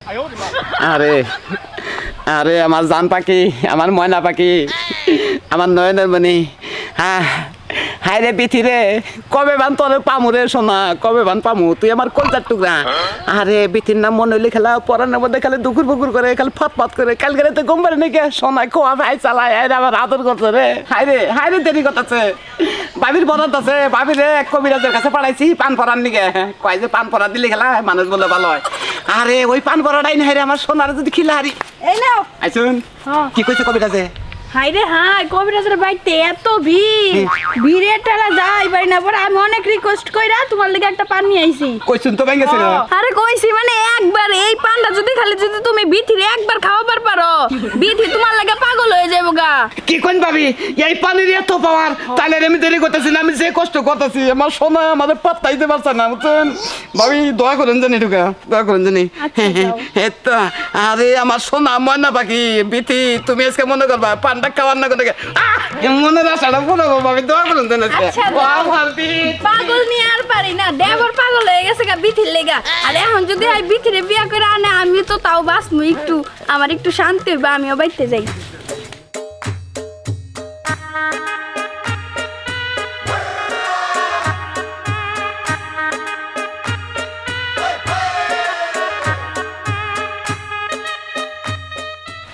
আরে আরে আমার জান পাখি, আমার ময়না পাখি, আমার নয়নের মণি। হ্যাঁ হায় রে বিথি রে, কবে বান তোর পামু রে সোনা, কবে বান পামু, তুই আমার কলজার টুকরা। আরে বিথির নাম মনে হইলে খেলা পরানোর মধ্যে খালি দুকুর বুকুর করে, খালি ফত করে, কালকে রাতে ঘুম পারে নাকি সোনা খোয়া ভাই চালায়, আরে আমার আদর করছে রে। হায় রে দেরি করতেছে, ভাবির বরাদ আছে, ভাবিরে এক কবিরাজের কাছে পাঠাইছি পান পরার নিকে, কয় যে পান পরা দিলে খেলা মানুষ বলে ভালো হয়। আরে ওই পান পরাটাই না রে আমার সোনার যদি খিলা হারি। এই নাও আইসুন কি কইছে কবিরাজে? হাই রে হাই, কবিরাজের বাড়িতে এত ভিড়ে টেলা যাই পারি না, পরে আমি অনেক রিকোয়েস্ট কইরা তোমার লাগি একটা পান নিয়ে আইছি। কইছুন তো ভাই গেছে না? আরে কইছি মানে একবার এই পানটা যদি যদি তুমি বিথিরে একবার খাওয়াবার পারো, বিথি তোমার লাগে পাগল হয়ে যাবো গা। কি কোন ভাবি এই পানির এত পাওয়ার, তাহলে আমি দেরি করতেছি না, আমি যে কষ্ট করতেছি আমার সোনা আমাদের পাত্তাইতে পারছে না, বুঝছেন ভাবি? দোয়া করেন জানি ঢুকা, দোয়া করেন জানি। আরে আমার সোনা ময়না পাখি বিথি, তুমি আজকে মনে করবা পানটা খাওয়ার না করে মনে রাখাটা পুরো ভাবি, দোয়া করেন জানি। পাগল নিয়ে আর পারি না, দেবর পাগল হয়ে গেছে গা বিথির লেগা। আর এখন যদি এই বিথিরে বিয়া করে আনে, আমি তো তাও বাঁচবো একটু, আমার একটু শান্তি হইবে, আমিও বাইতে যাই।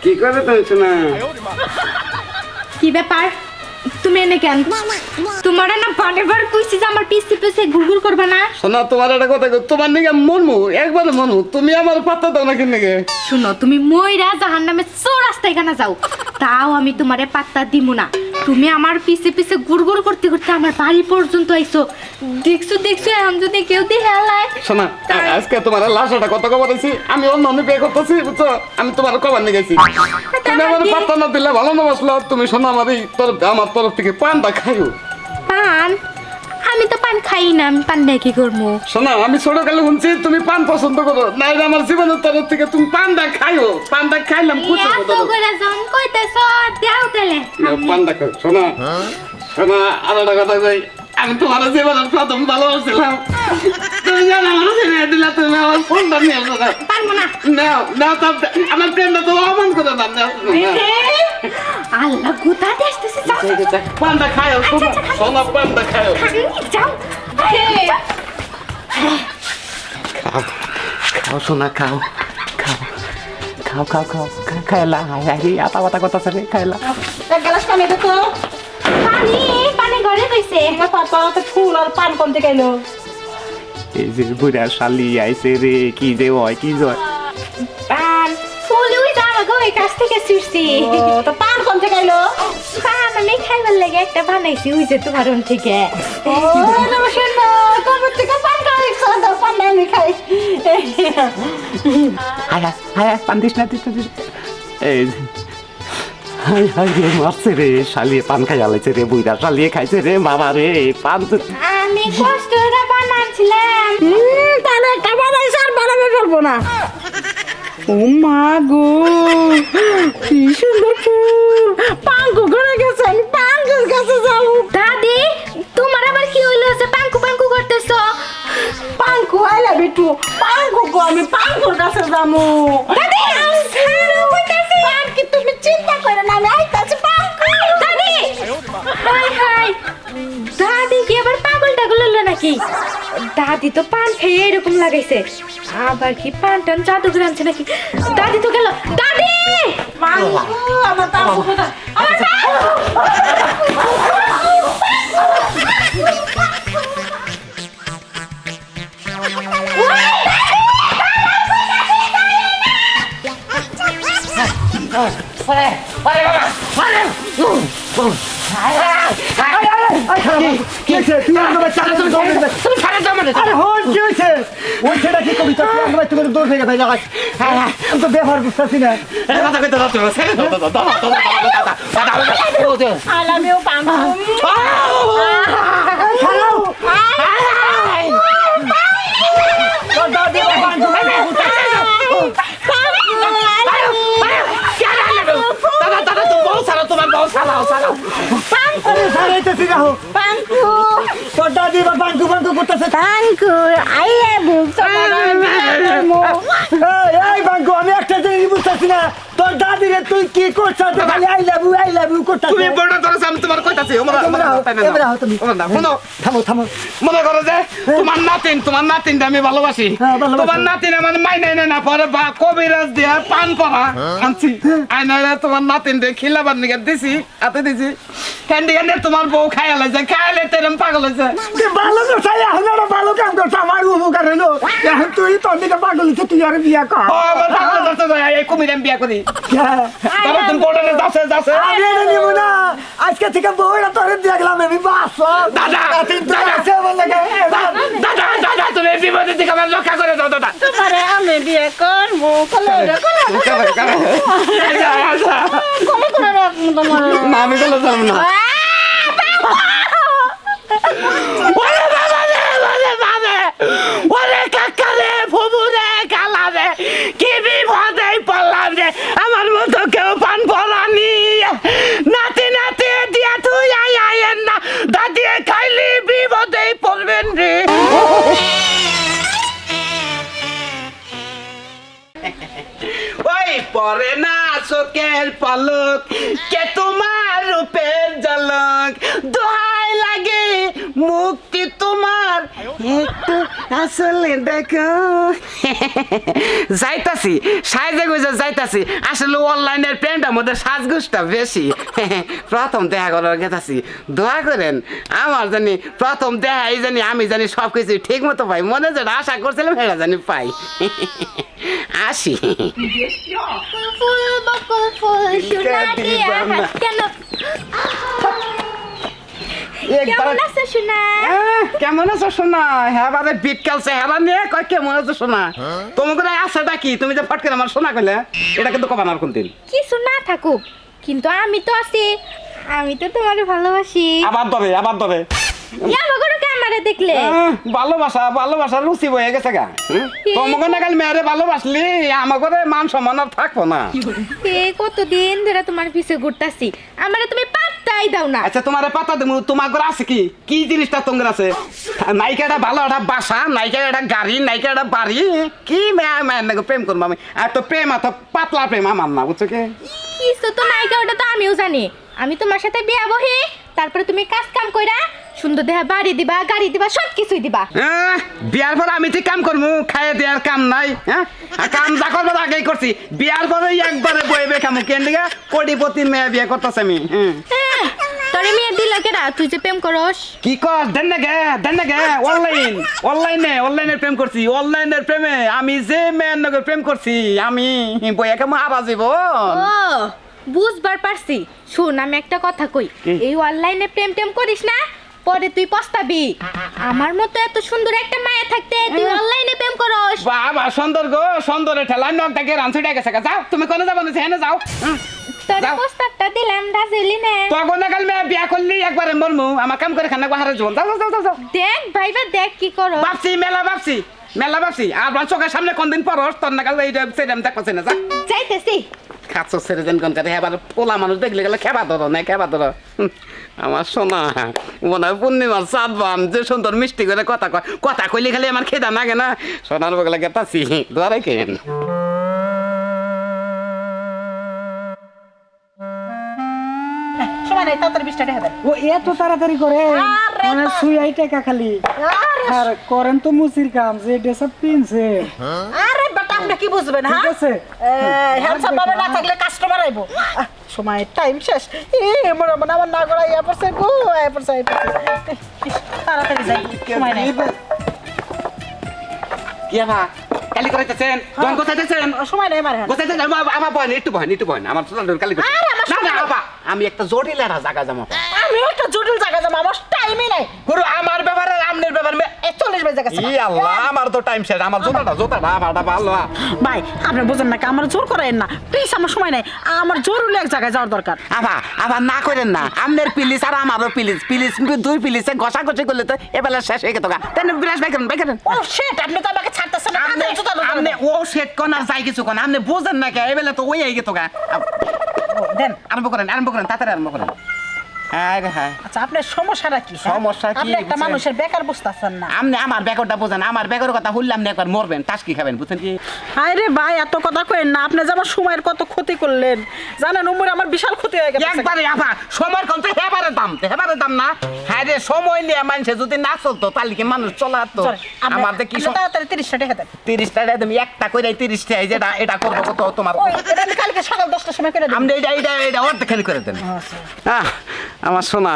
কি করে তুমি শোনা? কি ব্যাপার, তুমি এনে কেন? তোমার না বারবার কইছি যে আমার পিছে পিছে ঘুরঘুর করবে না। শোনা তোমার একটা কথা, তোমার নিকে মনমু একবারে মনমু, তুমি আমার পাত্তা দাও না কিনে। শুনো, তুমি ময়রা জাহান্নামে চৌরাস্তায় গানা যাও, তাও আমি তোমারে পাত্তা দিব না। তুমি আমার পিছে পিছে গুড়গুড় করতে করতে আমার বাড়ি পর্যন্ত আইছো। দেখছো এখন যদি কেউ দিয়ে হেলায়। শোনা আজকে তোমার লাশটা কত খবর আছি, আমি অন্য অন্য বিয়ে করতেছি, বুঝছো? আমি তোমার খবর নিয়ে গেছি, তুমি আমার পাত্তা না দিলে ভালো না বসলো। তুমি শোনা আমার তরফ থেকে পানটা খাইও। পান? আমি তো পান খাই না, আমি পান দিয়ে কি করবো? শোনা আমি ছোট কালে শুনছি তুমি পান পছন্দ করো, না আমার জীবনের তরফ থেকে তুমি পানটা খাইও। পানটা খাইলাম খুশি এত করে জম কইতেছো, দাও তাহলে পানটা খাও। শোনা শোনা আর একটা কথা কই, আমি তোমার জীবনের প্রথম ভালোবাসছিলাম, তুমি জানো আমার ছেড়ে দিলা, তুমি আমার ফোনটা নিয়ে আসো না। পারবো না। নাও নাও, আমার প্রেমটা তো অমান করে না। আল্লাহ গুতা দেখতেছে, যাও পানটা খাও, সোনা পানটা খাও। যাও খাও খাও সোনা, খাও খাও খাও খাও খাও খাইলা। আতা বাতা কথা সাথে খাইলা। এক গ্লাস পানি দে তো। পানি পানি ঘরে কইছে। পাতাতে ফুল আর পান কোন থেকে এলো? এই যে বুড়া শালি আইছে রে, কি যে হয় কি যে হয়। পান ফুল ওই দাঁড়া গো, এই কাছ থেকে ছুটছি। তো পান কোন থেকে এলো? পান আমি খাইবার লাগে একটা বানাইছি, ওই যে তোমার ওন থেকে। ও নমস্কার, তোর থেকে পান খাইছো, পান আমি খাই। হায়া হায়া পান দিস না, দিস না, দিস। এই হাই হাই রে, মারছে রে শালিয়ে, পান খাই আলাইছে রে, বুড়া শালিয়ে খাইছে রে বাবা রে পান। আমি কষ্ট করে বানাচ্ছিলাম। পান একটা বানাইছ আর বানাবে পারবো না। ও মা গো, কি সুন্দর ফুল! পাঙ্কু ঘরে গেছে, আমি পাঙ্কুর কাছে যাবো। দাদি, তোমার আবার কি হইলো যে পাঙ্কু পাঙ্কু করতেছো? পাঙ্কু আইলা বিটু, পাঙ্কু গো, আমি পাঙ্কুর কাছে যাবো। দাদি ছাড়ো কইতাছি। আর কি তুমি চিন্তা করে না, আমি আইতাছি পাঙ্কু। দাদি হাই হাই, দাদি কি আবার পাগল টাগল হলো নাকি? দাদি তো পান খেয়ে এরকম লাগাইছে, আবার কি পান টান জাদুঘর আনছে নাকি? দাদি তো গেল। দাদি পাঙ্কু, আমার পাঙ্কু কোথায়? আমার আমিও পাঙ্কু। তোর দাদি বা বাঙ্কু বাঙ্কু করতেছে আছে পাঙ্কু আইয়া বুঝছো এই বাঙ্কু আমি একটা জিনিস বুঝতেছি না তোর দাদিরে তুই কি করছিস খালি আই লাভ ইউ করছিস তুমি বড় ধরে আমি তোমার কইতাছি থামো মনে করো যে তোমার নাতিন আমি ভালোবাসি হ্যাঁ, ভালোবাসি। তোমার নাতিন আমার মাইনে না পরে কবিরাজ দিয়া পান করা আনছি আইনা তোমার নাতিন রে খিলাবার নিকে দিছি হাতে দিছি ক্যান্ডি তোমার বউ খাইলে তেরম পাগল হয়েছে ভালো তো চাই এখন একটা ভালো কাম করছ আমার উপকার হলো এখন তুই তোর দিকে পাগল হচ্ছে তুই আর বিয়া কর ও আমার পাগল করতে তো এই কুমির আমি বিয়া করি তাহলে তুমি বর্ডারে যাচ্ছে আমি এটা নিব না আজকে থেকে বউরা তোরে দেখলাম আমি বাস দাদা, দাদা তুমি বিপদের দিকে আমার রক্ষা করে দাও দাদা তোমারে আমি বিয়ে করবো কলে রাখবো তোমার না আমি বলে যাব না ওরে কাকা রে ফুবু রে কালা রে কি বিপদে পড়লাম রে আমার মতো কেউ পান পড়ানি নাতি দিয়া তুই আয়েন না দাদিয়ে খাইলি বিপদে পড়বেন রে ওই পরে না চোখের পলক কে তোমার রূপের ঝলক দোহাই লাগে মুক্তি তোমার একটু আসলে দেখো যাইতাছি সাইজে গুজে যাইতাছি আসলে অনলাইনের প্রেমটার মধ্যে সাজগুজটা বেশি প্রথম দেখা করার গেতাছি দোয়া করেন আমার জানি প্রথম দেখাই জানি আমি জানি সব কিছু ঠিক মতো পাই মনে যেটা আশা করছিলাম সেটা জানি পাই আসি বকুল ফুল সোনা দিয়া হাত কেন কেমন আছো সোনা কেমন আছো সোনা হ্যাঁ বারে বিট কালছে হ্যাঁ নিয়ে কয় কেমন আছো সোনা তোমাকে আশাটা কি তুমি যে ফট করে আমার সোনা কইলে এটা কিন্তু কবা না কোন দিন কিছু না থাকুক কিন্তু আমি তো আছি আমি তো তোমারে ভালোবাসি আবার ধরে আমাগো ক্যামেরা দেখলে ভালোবাসা রুচি বয়ে গেছে গা তোমাকে না কাল মেয়েরে ভালোবাসলি আমাকে মান সম্মান আর থাকবো না কতদিন ধরে তোমার পিছে ঘুরতাছি আমারে তুমি পাত্তাই দাও না আচ্ছা তোমার পাতা দেবো তোমার ঘরে আছে কি জিনিসটা তোমার আছে নায়িকাটা ভালো একটা বাসা নায়িকা একটা গাড়ি নায়িকা একটা বাড়ি কি মেয়ের প্রেম করবো আমি আর তো প্রেম এত পাতলা প্রেম আমার না বুঝছো কি কিছু তো নায়িকা ওটা তো আমিও জানি আমি তোমার সাথে বিয়া বহি তারপরে তুমি কাজ কাম কইরা সুন্দর দেহা বাড়ি দিবা গাড়ি দিবা সব কিছুই দিবা বিয়ার পর আমি ঠিক কাম করবো খাইয়ে দেওয়ার কাম নাই হ্যাঁ কাম যা করবো আগেই করছি বিয়ার পরে একবারে বইবে কামু কেন দিকে কোটিপতির মেয়ে বিয়ে করতেছে আমি তোরে মেয়ে দিল কেডা তুই যে প্রেম করস কি কর দেন না গে অনলাইনের প্রেম করছি অনলাইনের প্রেমে আমি যে মেয়ের নগর প্রেম করছি আমি বইয়া কামু আবার যাব ও বুঝবার পারছি শুন আমি একটা কথা কই এই অনলাইনে প্রেম টেম করিস না পরে তুই পস্তাবি আমার মতো এত সুন্দর একটা মায়া থাকতে তুই অনলাইনে প্রেম করস বাবা সুন্দরে ঠেলা নকটাকে রানছুটা গেছে যাও তুমি কোনে যাবো না হেনে যাও তোর প্রস্তাবটা দিলাম রাজিলি নে তখন না কাল মেয়ে বিয়া করলি একবারে মরমু আমার কাম করে খানা বাহারে জীবন যাও দেখ ভাইবা দেখ কি করো মেলা ভাবছি আর চোখের সামনে কোনদিন পরস তোর না কাল এইটা সেটাম দেখছে না যা যাইতেছি খাচ্ছ ছেড়ে দেন কোন কাছে এবার পোলা মানুষ দেখলে গেলে খেবা ধরো আমার সোনা মনে হয় পূর্ণিমার চাঁদ বান যে সুন্দর মিষ্টি করে কথা কইলে খালি আমার খেদা নাগে না সোনার বগলে গেতাছি দোয়ারে কেন সময় নাই তাড়াতাড়ি 20 টাকা দেন ও এত তাড়াতাড়ি করে মানে সুই টাকা খালি আর করেন তো মুসির কাম যে ড্রেসআপ পিনছে আরে বেটা আপনি কি বুঝবেন ঠিক হ্যাঁ আছে হ্যান্ডসাম ভাবে না থাকলে কাস্টমার আইবো সময় টাইম শেষ মনে আমার না গড়া ইয়া পড়ছে গো ইয়া পড়ছে তাড়াতাড়ি যাই সময় নাই কি বা কালি করাইতেছেন কোন কোথাইতেছেন সময় নাই আমার কোথাইতেছেন আমার বহেন একটু বহেন আমার সোনা কালি না বাবা আমি একটা জটিল একটা জায়গা যাবো আমি একটা জটিল জায়গা যাবো আমার টাইমই নাই গুরু আমার ব্যাপারে আমনের ব্যাপারে 40 বাজে গেছে ই আল্লাহ আমার তো টাইম শেষ আমার জোতাটা ভাড়া ভালো ভাই আপনি বুঝেন না আমার জোর করেন না প্লিজ আমার সময় নাই আমার জরুরি এক জায়গায় যাওয়ার দরকার আবার না করেন না আমনের পিলিস আর আমারও পিলিস দুই পিলিসে ঘষাঘষি করলে তো এবেলা শেষ হয়ে গেত তেন বিরাজ বাইকেন ও শিট আপনি তো আমাকে ছাড়তেছেন না আমনে ও সেট কোন আর যাই কিছু কোন আমনে বুঝেন না কে এবেলা তো ওই হয়ে গেত গা দেন আরম্ভ করেন তাড়াতাড়ি আরম্ভ করেন হ্যাঁ রে হ্যাঁ আচ্ছা আপনার সমস্যাটা কি হ্যাঁ? সমস্যা কি আপনি একটা বুঝছেন? মানুষের বেকার বুঝতেছেন না আপনি আমার বেকরটা বোঝেন আমার বেকর কথা হুললাম না একবার মরবেন টাস্কি খাবেন বুঝছেন কি হায় রে ভাই এত কথা কইেন না আপনি যে আমার সময়ের কত ক্ষতি করলেন জানেন উমরে আমার বিশাল ক্ষতি হয়ে গেছে একবারে আপা সময়ের কম তো হেবারের দাম না হ্যাঁ রে সময় নিয়ে মানুষে যদি না চলতো তাহলে কি মানুষ চলাতো আমার তো কি তাড়াতাড়ি 30 টাকা দেন 30 টাকা তুমি একটা করে 30 টাকা যেটা এটা করবো কত তোমার ওই এটা আমি কালকে সকাল 10টার সময় করে দেব আপনি এটা অর্ধেক খালি করে দেন আমার শোনা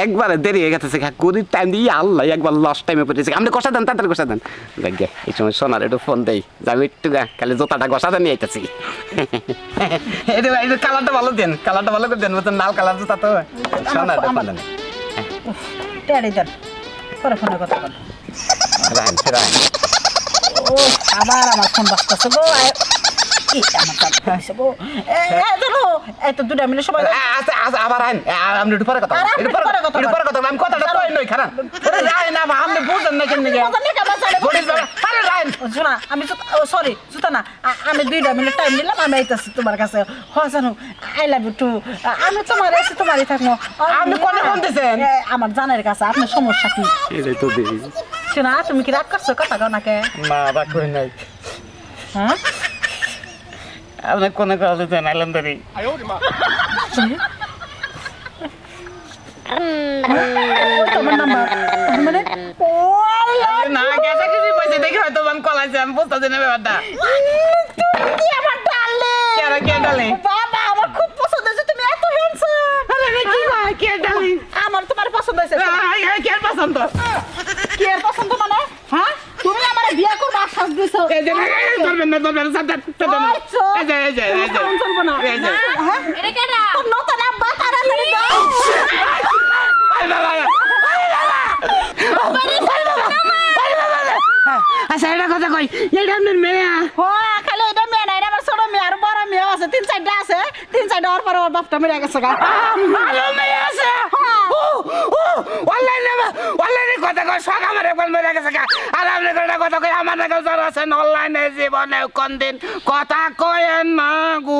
একবারে দেরি হয়ে গেছে গরিব টাইম দিয়ে আল্লাহ একবার লস টাইমে পড়েছে আপনি কষা দেন তাড়াতাড়ি কষা দেন গে এই সময় সোনার একটু ফোন দেই যে আমি একটু খালি জোতাটা কষা দেন নিয়ে আইতেছি এটা কালারটা ভালো দেন কালারটা ভালো করে দেন বুঝছেন লাল কালার জুতা তো সোনার দেন টেড়ে দেন পরে ফোনে কথা বল রাইন ও আবার আমার ফোন বাজতেছে গো কি আমার কাছে আছে গো জানো এই তো দুটা মিলে সবাই আচ্ছা আচ্ছা আবার আইন আপনি একটু পরে কথা একটু পরে কথা আমি কথাটা কই নই খারাপ রাইন না আপনি বুঝেন না কেন নাকি আরে রাইন শোনা আমি সরি জুতা না আমি দুইটা মিনিট টাইম নিলাম আমি আইতাছি তোমার কাছে হয় জানো আই লাভ ইউ টু আমি তোমার এসে তোমারই থাকবো আপনি কোনে ফোন দিছেন আমার জানের কাছে আপনার সমস্যা কি এটাই তো দেই শোনা তুমি কি রাগ করছো কথা কও নাকে না রাগ করি নাই হ্যাঁ আপনি কোনে কথা দিতেন আইলাম দাঁড়ি তোমার নাম্বার মানে ও না গেছে কিছু পয়সা দেখি হয়তো আমি কলাইছি আমি বুঝতেছি না ব্যাপারটা তুমি আমার ডালে কে ডালে বাবা আমার খুব পছন্দ হয়েছে তুমি এত হ্যান্ডসাম আরে কি ভাই কে ডালে আমার তোমার পছন্দ হয়েছে কে পছন্দ কি এর পছন্দ মানে হ্যাঁ তুমি আমারে বিয়ে করবে আশ্বাস দিছো এই যে ধরবেন না সাবধান এই যে চলবো না এই যে হ্যাঁ এটা কেডা তোর নতুন আব্বা তাড়াতাড়ি দাও আচ্ছা এটা কথা কই এটা আপনার মেয়ে হ্যাঁ খালি এটা মেয়ে না এটা আমার ছোট মেয়ে আর বড় মেয়ে আছে 3-4টা আছে 3-4টা ওর পরে ওর বাপটা মেরে গেছে গা ভালো মেয়ে আছে অনলাইনে কথা কই সব আমার একবার মেরে গেছে আর আপনি কথা কই আমার নাকি জ্বর আছে অনলাইনে জীবনে কোন দিন কথা কয়েন না গু